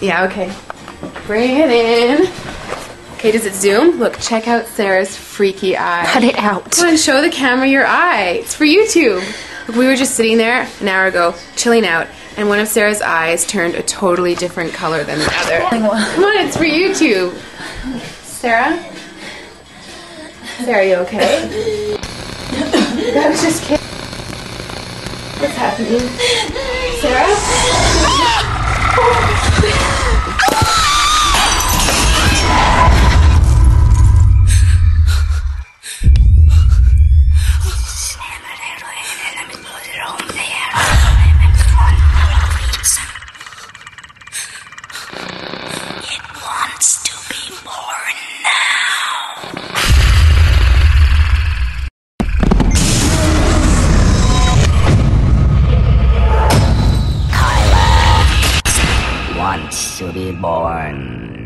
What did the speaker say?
Yeah, okay. Bring it in. Okay, does it zoom? Look, check out Sarah's freaky eye. Cut it out. Come on, show the camera your eye. It's for YouTube. Look, we were just sitting there an hour ago, chilling out, and one of Sarah's eyes turned a totally different color than the other. Come on, it's for YouTube. Sarah? Sarah, you okay? I was just kidding. What's happening? Sarah? It wants to be born now. Kyla wants to be born